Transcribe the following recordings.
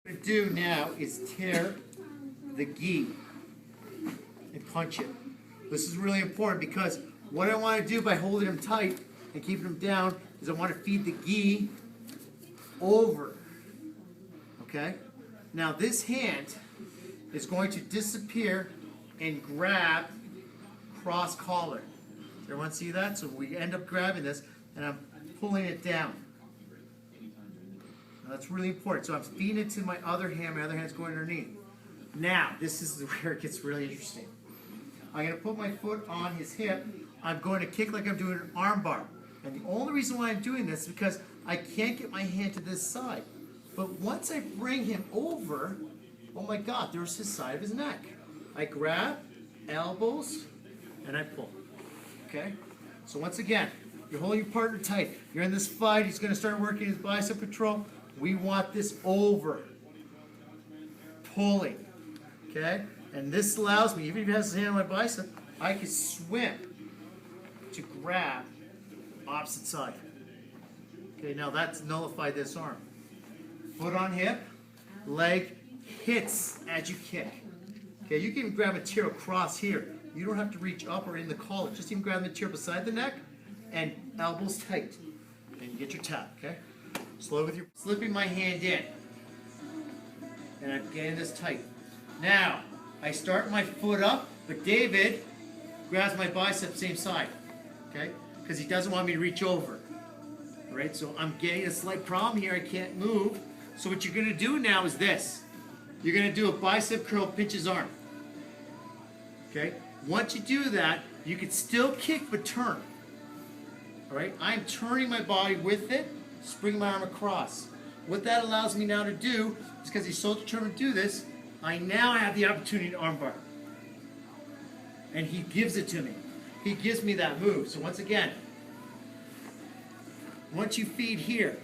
What I'm going to do now is tear the gi and punch it. This is really important because what I want to do by holding him tight and keeping him down is I want to feed the gi over. Okay? Now this hand is going to disappear and grab cross collar. Does everyone see that? So we end up grabbing this and I'm pulling it down. Now that's really important. So I'm feeding it to my other hand. My other hand's going underneath. Now, this is where it gets really interesting. I'm going to put my foot on his hip. I'm going to kick like I'm doing an arm bar. And the only reason why I'm doing this is because I can't get my hand to this side. But once I bring him over, oh my God, there's his side of his neck. I grab, elbows, and I pull. Okay? So once again, you're holding your partner tight. You're in this fight. He's going to start working his bicep control. We want this over. Pulling. Okay? And this allows me, even if he has his hand on my bicep, I can swim to grab opposite side. Okay, now that's nullified this arm. Foot on hip, leg hits as you kick. Okay, you can even grab material across here. You don't have to reach up or in the collar. Just even grab the material beside the neck and elbows tight. And you get your tap, okay? Slow with your slipping my hand in. And I'm getting this tight. Now, I start my foot up, but David grabs my bicep same side. Okay? Because he doesn't want me to reach over. Alright, so I'm getting a slight problem here. I can't move. So what you're going to do now is this. You're going to do a bicep curl, pinch his arm. Okay? Once you do that, you can still kick but turn. Alright? I'm turning my body with it, spring my arm across. What that allows me now to do is because he's so determined to do this, I now have the opportunity to armbar. And he gives it to me. He gives me that move. So once again, once you feed here,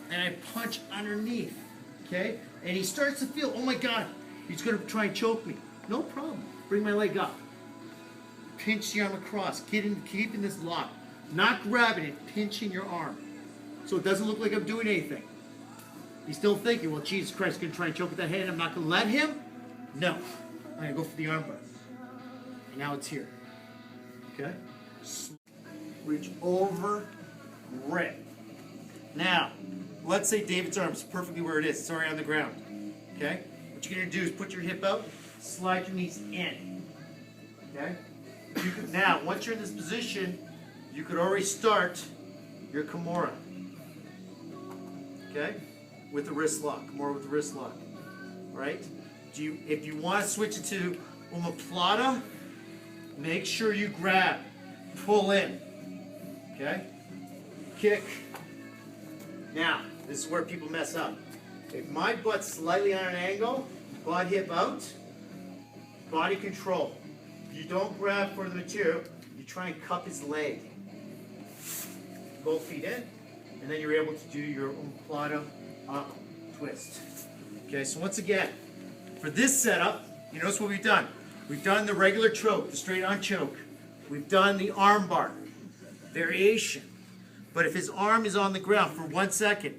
and I punch underneath, okay? And he starts to feel, oh my God, he's going to try and choke me. No problem. Bring my leg up. Pinch the arm across, keeping this lock. Not grabbing it, pinching your arm. So it doesn't look like I'm doing anything. He's still thinking, well, Jesus Christ, he's going to try and choke with that hand. I'm not going to let him. No. I'm going to go for the armbar. And now it's here. Okay? Reach over, rip. Now, let's say David's arm is perfectly where it is. It's already on the ground. Okay? What you're going to do is put your hip out, slide your knees in. Okay? Now, once you're in this position, you could already start your Kimura. Okay? With the wrist lock. Kimura with the wrist lock. Right? If you want to switch it to omoplata, make sure you grab, pull in. Okay? Kick. Now, this is where people mess up. If my butt's slightly on an angle, butt hip out, body control. If you don't grab for the material, you try and cup his leg. Both feet in, and then you're able to do your omoplata twist. Okay, so once again, for this setup, you notice what we've done. We've done the regular choke, the straight on choke. We've done the arm bar variation. But if his arm is on the ground for 1 second,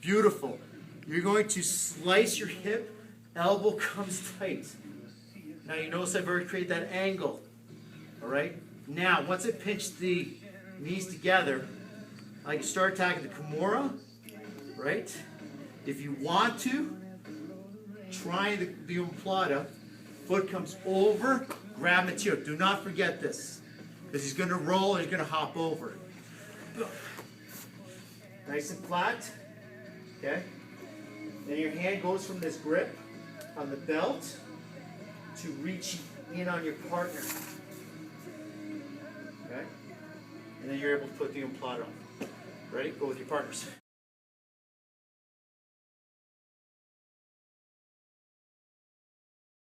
beautiful. You're going to slice your hip, elbow comes tight. Now you notice I've already created that angle. Alright? Now, once I pinch the knees together, I can start attacking the Kimura. Right? If you want to, try the omoplata. Foot comes over, grab material. Do not forget this. Because he's going to roll and he's going to hop over. Nice and flat. Okay? Then your hand goes from this grip on the belt to reach in on your partner. Okay? And then you're able to put the omoplata on. Ready? Go with your partners.